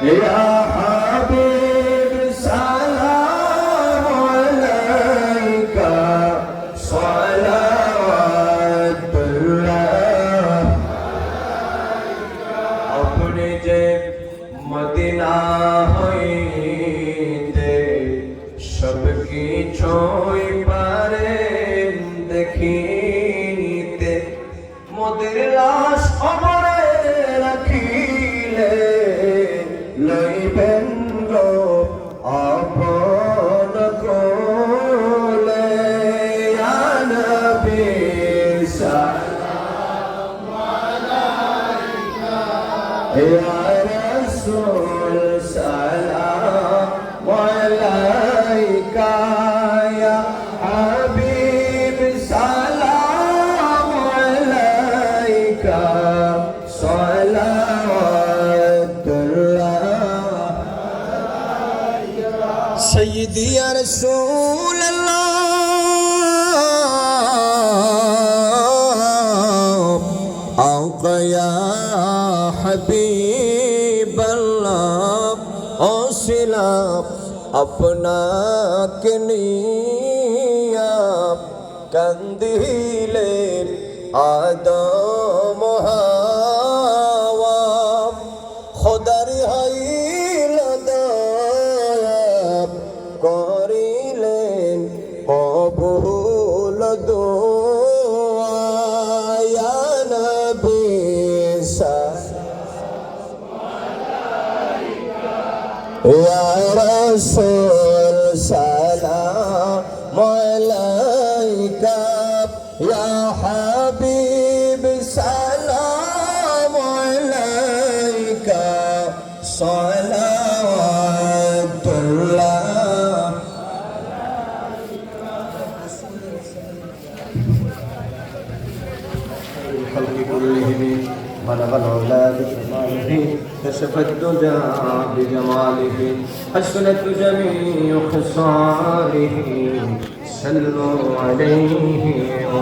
يا حبيب سلام عليك صلوات الله अपने जे मदीना হইতে सबकी छोई पारे দেখিতে মোদের লাশ অমরে রাখিলে লইবেন গো আপন কোলে ইয়া নবী সালাম আলাইকা ইয়া রাসূল সালাম আলাইকা ইয়া হাবিব সালাম আলাইকা सय्यदी या रसूल अल्लाह आका या हबीब अल्लाह औसिला अपना के निया कंदिले आदम हवा खुदार हाइल করিলেন কবুল দোয়া ইয়া নবী সালাম আলাইকা ইয়া রাসূল সালাম আলাইকা ইয়া হাবিব সালাম আলাইকা সালাওয়াতুল্লাহ الخلق كلهم بلغ العلا بكماله كشف الدجى بجماله حسنت جميع خصاله صلوا عليه